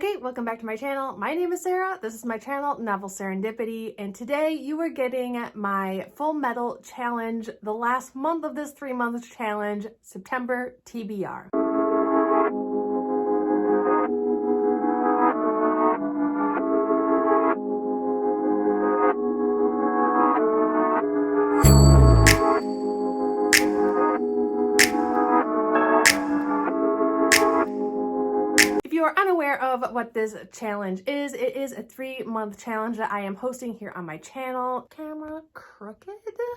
Okay, welcome back to my channel. My name is Sarah. This is my channel, Novel Serendipity, and today you are getting my Fullmetal challenge, the last month of this 3-month challenge, September TBR. If you are unaware of what this challenge is, it is a 3-month challenge that I am hosting here on my channel. Camera crooked?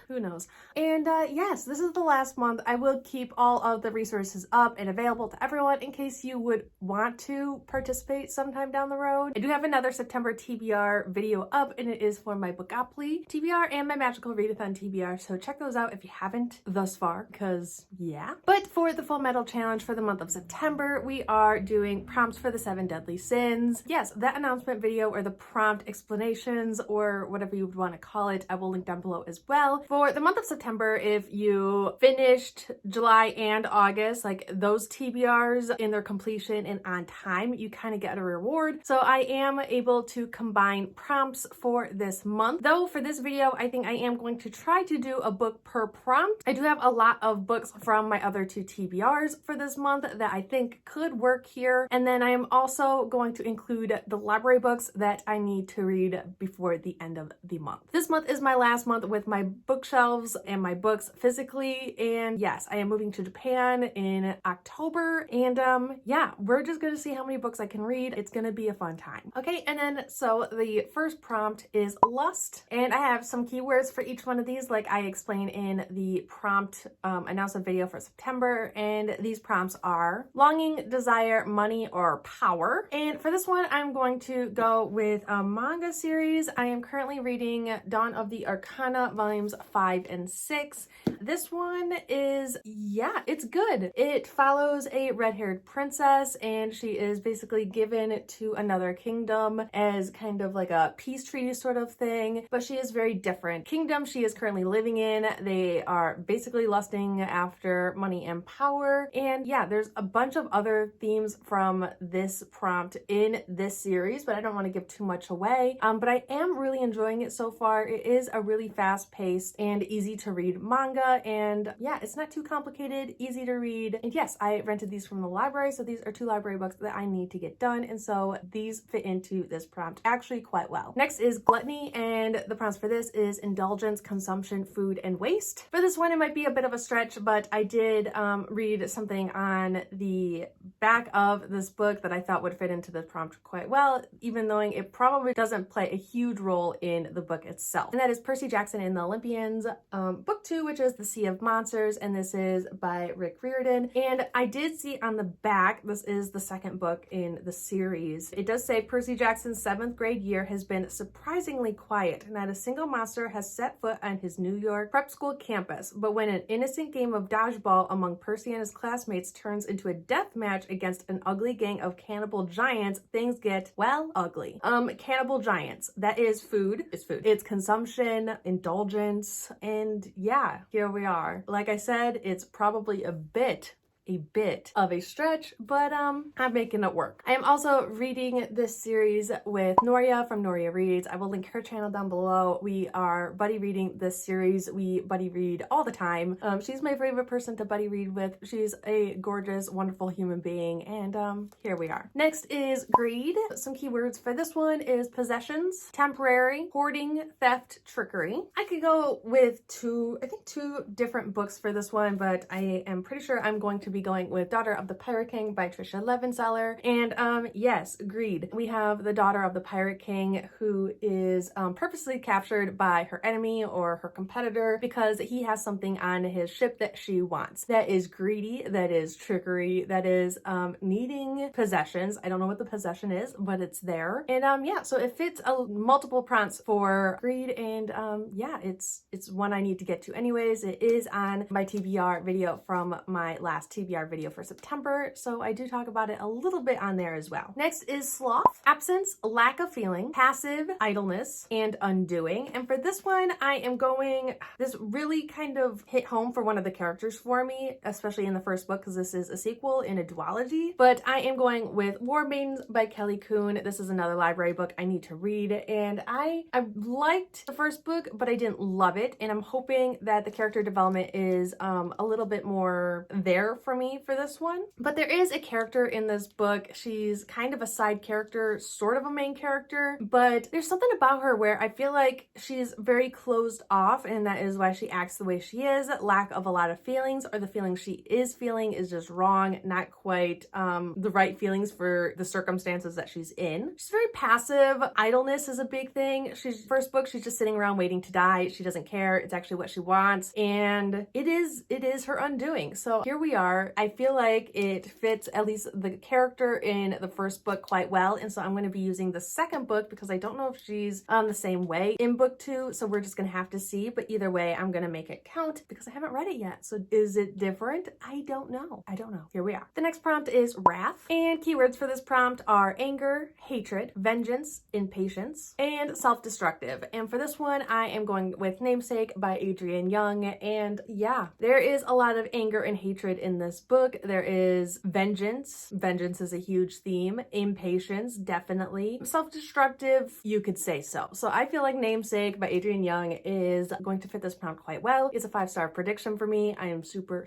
Who knows? And yes, this is the last month. I will keep all of the resources up and available to everyone in case you would want to participate sometime down the road. I do have another September TBR video up, and it is for my Bookopoly TBR and my Magical Readathon TBR, so check those out if you haven't thus far, because yeah. But for the Fullmetal challenge for the month of September, we are doing prompts for the 7 deadly sins. Yes, that announcement video or the prompt explanations or whatever you would want to call it, I will link down below as well. For the month of September, if you finished July and August, like those TBRs in their completion and on time, you kind of get a reward. So I am able to combine prompts for this month. Though for this video, I think I am going to try to do a book per prompt. I do have a lot of books from my other 2 TBRs for this month that I think could work here. And then I am also going to include the library books that I need to read before the end of the month. This month is my last month with my bookshelves and my books physically. And yes, I am moving to Japan in October. And yeah, we're just going to see how many books I can read. It's going to be a fun time. Okay, and then so the first prompt is lust. And I have some keywords for each one of these, like I explained in the prompt announcement video for September. And these prompts are longing, desire, money, or power. And for this one, I'm going to go with a manga series. I am currently reading Dawn of the Arcana volumes 5 and 6. This one is, yeah, it's good. It follows a red-haired princess, and she is basically given to another kingdom as kind of like a peace treaty sort of thing, but she is very different. Kingdom she is currently living in, they are basically lusting after money and power. And yeah, there's a bunch of other themes from this prompt in this series, but I don't want to give too much away. But I am really enjoying it so far. It is a really fast-paced and easy to read manga, and yeah, it's not too complicated, easy to read. And yes, I rented these from the library, so these are 2 library books that I need to get done, and so these fit into this prompt actually quite well. Next is gluttony, and the prompts for this is indulgence, consumption, food, and waste. For this one, it might be a bit of a stretch, but I did read something on the back of this book that I thought would fit into the prompt quite well, even though it probably doesn't play a huge role in the book itself. And that is Percy Jackson and the Olympians, book 2, which is The Sea of Monsters, and this is by Rick Riordan. And I did see on the back, this is the 2nd book in the series. It does say Percy Jackson's 7th grade year has been surprisingly quiet. Not a single monster has set foot on his New York prep school campus. But when an innocent game of dodgeball among Percy and his classmates turns into a death match against an ugly gang of cannibal giants, things get, well, ugly. Cannibal giants. That is food. It's food. It's consumption, indulgence, and yeah, here we are. Like I said, it's probably a bit of a stretch, but I'm making it work. I am also reading this series with Noria from Noria Reads. I will link her channel down below. We are buddy reading this series. We buddy read all the time. She's my favorite person to buddy read with. She's a gorgeous, wonderful human being, and here we are. Next is greed. Some keywords for this one is possessions, temporary, hoarding, theft, trickery. I could go with 2 different books for this one, but I am pretty sure I'm going to be going with Daughter of the Pirate King by Trisha Levenseller. And yes, greed. We have the daughter of the Pirate King who is purposely captured by her enemy or her competitor because he has something on his ship that she wants. That is greedy, that is trickery, that is needing possessions. I don't know what the possession is, but it's there. And yeah, so it fits multiple prompts for greed, and yeah, it's one I need to get to anyways. It is on my TBR video from my last TBR TBR video for September, so I do talk about it a little bit on there as well. Next is sloth, absence, lack of feeling, passive, idleness, and undoing. And for this one, I am going, this really kind of hit home for one of the characters for me, especially in the first book, because this is a sequel in a duology. But I am going with War Maidens by Kelly Kuhn. This is another library book I need to read, and I liked the first book, but I didn't love it, and I'm hoping that the character development is a little bit more there for me for this one. But there is a character in this book. She's kind of a side character, sort of a main character, but there's something about her where I feel like she's very closed off, and that is why she acts the way she is. Lack of a lot of feelings, or the feelings she is feeling is just wrong, not quite the right feelings for the circumstances that she's in. She's very passive. Idleness is a big thing. First book, she's just sitting around waiting to die. She doesn't care. It's actually what she wants, and it is her undoing. So here we are. I feel like it fits at least the character in the first book quite well, and so I'm going to be using the second book because I don't know if she's the same way in book 2, so we're just gonna have to see. But either way, I'm gonna make it count because I haven't read it yet. So is it different? I don't know. Here we are. The next prompt is wrath, and keywords for this prompt are anger, hatred, vengeance, impatience, and self-destructive. And for this one, I am going with Namesake by Adrienne Young. And yeah, there is a lot of anger and hatred in this book. There is vengeance. Vengeance is a huge theme. Impatience, definitely. Self-destructive, you could say so. So I feel like Namesake by Adrienne Young is going to fit this prompt quite well. It's a 5-star prediction for me. I am super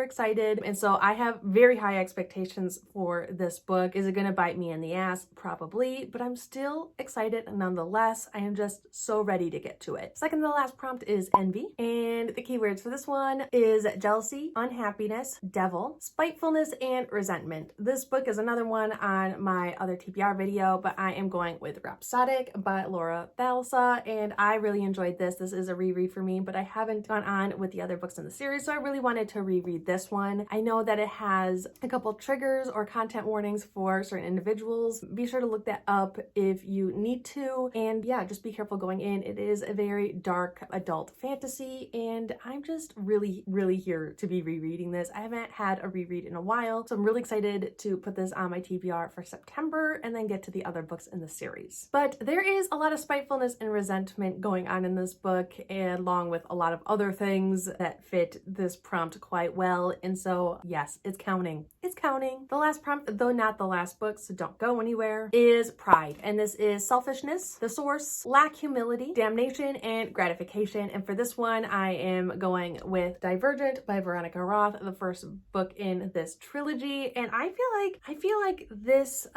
excited. And so I have very high expectations for this book. Is it going to bite me in the ass? Probably, but I'm still excited nonetheless. I am just so ready to get to it. Second to the last prompt is envy. And the keywords for this one is jealousy, unhappiness, devil, spitefulness, and resentment. This book is another one on my other TBR video, but I am going with Rhapsodic by Laura Thalsa, and I really enjoyed this. This is a reread for me, but I haven't gone on with the other books in the series, so I really wanted to reread this one. I know that it has a couple triggers or content warnings for certain individuals. Be sure to look that up if you need to, and yeah, just be careful going in. It is a very dark adult fantasy, and I'm just really here to be rereading this. I haven't had a reread in a while, so I'm really excited to put this on my TBR for September and then get to the other books in the series. But there is a lot of spitefulness and resentment going on in this book, and along with a lot of other things that fit this prompt quite well. And so yes, it's counting. It's counting. The last prompt, though not the last book, so don't go anywhere, is pride. And this is selfishness, the source, lack humility, damnation, and gratification. And for this one, I am going with Divergent by Veronica Roth, the first book in this trilogy. And I feel like this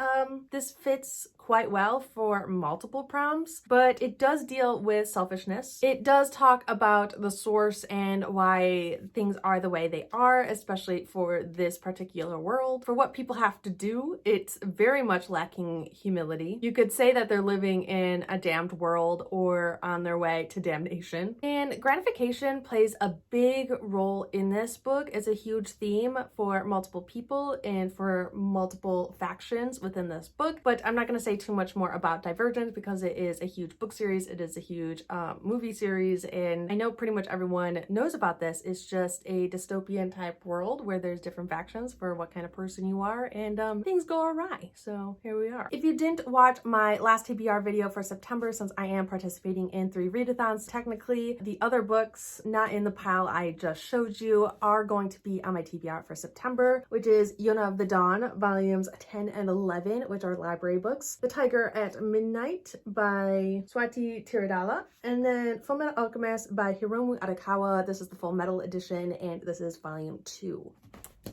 this fits quite well for multiple prompts, but it does deal with selfishness. It does talk about the source and why things are the way they are, especially for this particular world. For what people have to do, it's very much lacking humility. You could say that they're living in a damned world or on their way to damnation. And gratification plays a big role in this book. It's a huge theme for multiple people and for multiple factions within this book, but I'm not going to say too much more about Divergent because it is a huge book series. It is a huge movie series, and I know pretty much everyone knows about this. It's just a dystopian type world where there's different factions for what kind of person you are, and things go awry. So here we are. If you didn't watch my last TBR video for September, since I am participating in 3 readathons, technically the other books not in the pile I just showed you are going to be on my TBR for September, which is Yona of the Dawn, volumes 10 and 11, which are library books. The Tiger at Midnight by Swati Tiradala, and then Fullmetal Alchemist by Hiromu Arakawa. This is the Fullmetal edition, and this is volume 2.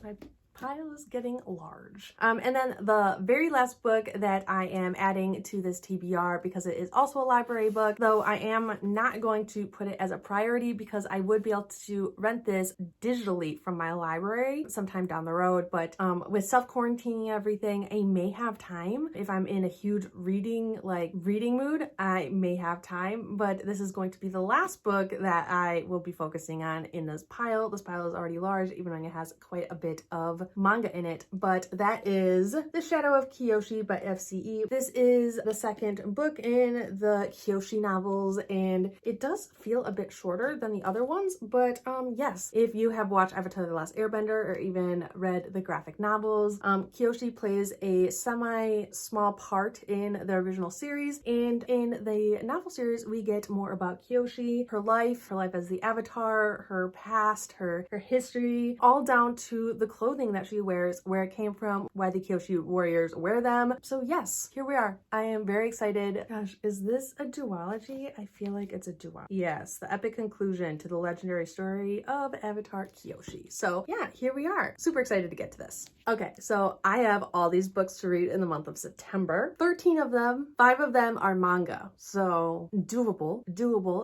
My pile is getting large. And then the very last book that I am adding to this TBR, because it is also a library book, though I am not going to put it as a priority because I would be able to rent this digitally from my library sometime down the road, but with self-quarantining everything, I may have time. If I'm in a huge reading mood, I may have time, but this is going to be the last book that I will be focusing on in this pile. This pile is already large, even though it has quite a bit of manga in it, but that is The Shadow of Kyoshi by FCE. This is the second book in the Kyoshi novels, and it does feel a bit shorter than the other ones, but yes, if you have watched Avatar: The Last Airbender or even read the graphic novels, Kyoshi plays a semi-small part in the original series, and in the novel series we get more about Kyoshi, her life as the Avatar, her past, her history, all down to the clothing that she wears, where it came from, why the Kyoshi warriors wear them. So yes, here we are. I am very excited. Gosh, is this a duology? I feel like it's a duology. Yes, the epic conclusion to the legendary story of Avatar Kyoshi. So yeah, here we are. Super excited to get to this. Okay, so I have all these books to read in the month of September. 13 of them, 5 of them are manga. So doable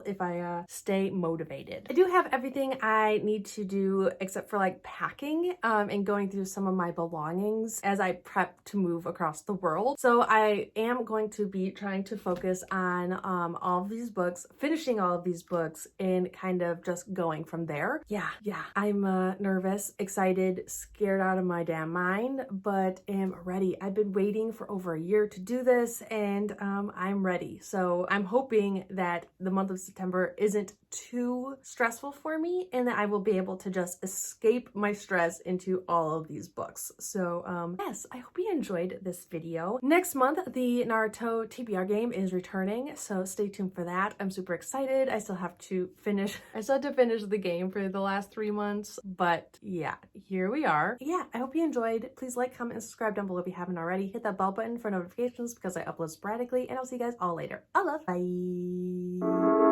if I stay motivated. I do have everything I need to do except for like packing and going through some of my belongings as I prep to move across the world. So I am going to be trying to focus on all of these books, finishing all of these books, and kind of just going from there. Yeah, I'm nervous, excited, scared out of my damn mind, but am ready. I've been waiting for over a year to do this, and I'm ready. So I'm hoping that the month of September isn't too stressful for me and that I will be able to just escape my stress into all of these books. So yes, I hope you enjoyed this video. Next month, the Naruto TBR game is returning, so stay tuned for that. I'm super excited. I still have to finish the game for the last 3 months, but yeah, here we are. Yeah, I hope you enjoyed. Please like, comment, and subscribe down below if you haven't already. Hit that bell button for notifications because I upload sporadically, and I'll see you guys all later. Allah, bye.